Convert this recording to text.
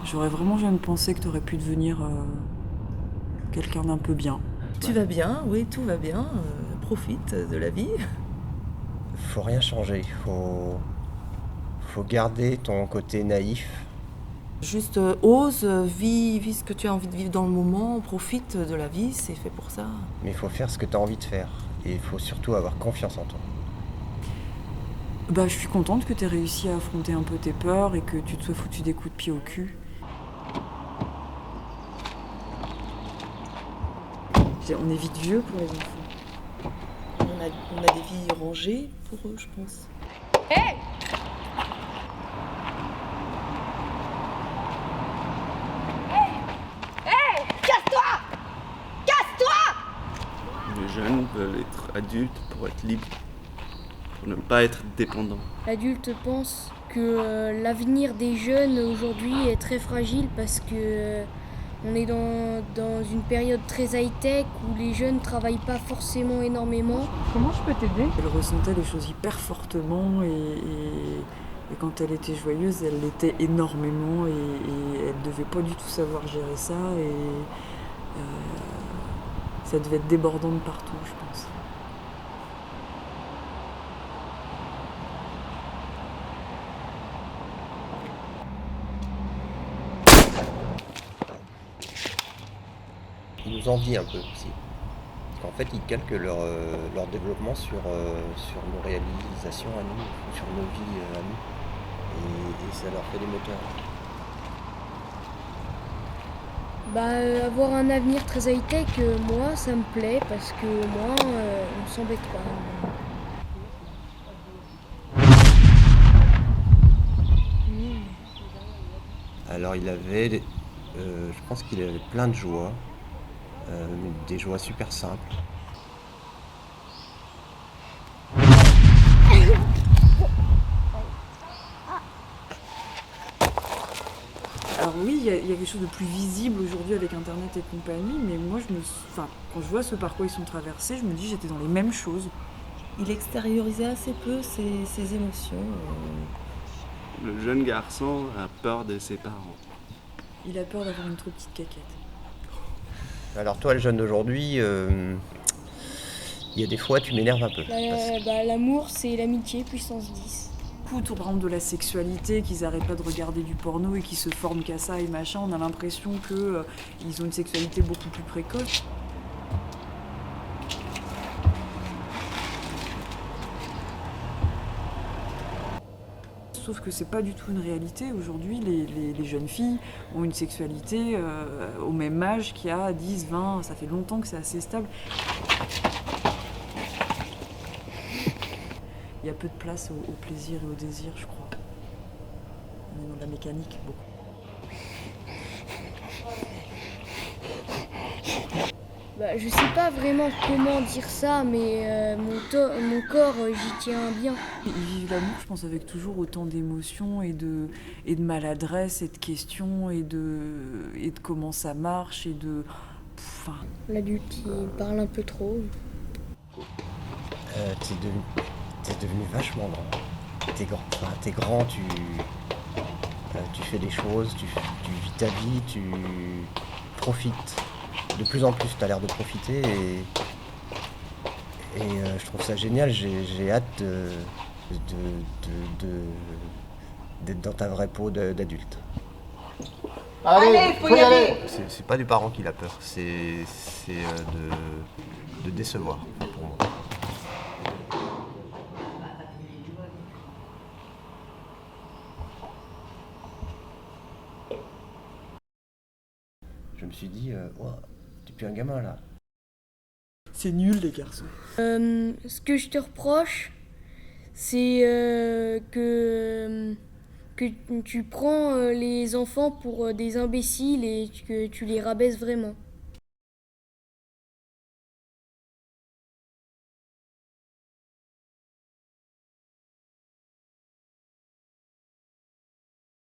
J'aurais vraiment jamais pensé que t'aurais pu devenir quelqu'un d'un peu bien. Tu vas bien, oui, tout va bien. Profite de la vie. Faut rien changer, faut garder ton côté naïf. Juste ose, vis ce que tu as envie de vivre dans le moment, profite de la vie, c'est fait pour ça. Mais il faut faire ce que tu as envie de faire. Et il faut surtout avoir confiance en toi. Bah, je suis contente que t'aies réussi à affronter un peu tes peurs et que tu te sois foutu des coups de pied au cul. On est vite vieux pour les enfants. On a des vies rangées pour eux, je pense. Les jeunes veulent être adultes pour être libres, pour ne pas être dépendants. L'adulte pense que l'avenir des jeunes aujourd'hui est très fragile parce que on est dans une période très high-tech où les jeunes travaillent pas forcément énormément. Comment je peux t'aider? Elle ressentait les choses hyper fortement et quand elle était joyeuse, elle l'était énormément et elle devait pas du tout savoir gérer ça et ça devait être débordant de partout, je pense. Ils nous envient un peu aussi. Parce qu'en fait, ils calquent leur développement sur nos réalisations à nous, sur nos vies à nous. Et ça leur fait des moteurs. Avoir un avenir très high-tech, moi ça me plaît parce que moi on s'embête pas. Alors je pense qu'il avait plein de joies, des joies super simples. Alors oui, il y a quelque chose de plus visible aujourd'hui avec Internet et compagnie, mais moi, quand je vois ce par quoi ils sont traversés, je me dis j'étais dans les mêmes choses. Il extériorisait assez peu ses émotions. Le jeune garçon a peur de ses parents. Il a peur d'avoir une trop petite caquette. Alors toi, le jeune d'aujourd'hui, il y a des fois, tu m'énerves un peu. L'amour c'est l'amitié puissance 10. Autour par exemple de la sexualité, qu'ils arrêtent pas de regarder du porno et qu'ils se forment qu'à ça et machin, on a l'impression qu'ils ont une sexualité beaucoup plus précoce. Sauf que c'est pas du tout une réalité. Aujourd'hui, les jeunes filles ont une sexualité au même âge qu'il y a 10, 20, ça fait longtemps que c'est assez stable. Il y a peu de place au plaisir et au désir, je crois. On est dans la mécanique, beaucoup. Je sais pas vraiment comment dire ça, mais mon corps j'y tiens bien. Ils vivent l'amour, je pense, avec toujours autant d'émotions et de maladresse et de questions et de comment ça marche et de... Enfin, L'adulte il parle un peu trop. T'es devenu vachement grand. T'es grand, tu fais des choses, tu vis ta vie, tu profites. De plus en plus, t'as l'air de profiter et je trouve ça génial. J'ai hâte d'être dans ta vraie peau d'adulte. Allez, faut y aller. C'est pas du parent qui a peur, c'est de décevoir pour moi. Je me suis dit, oh, t'es plus un gamin là. c'est nul, les garçons. Ce que je te reproche, c'est que tu prends les enfants pour des imbéciles et que tu les rabaisses vraiment.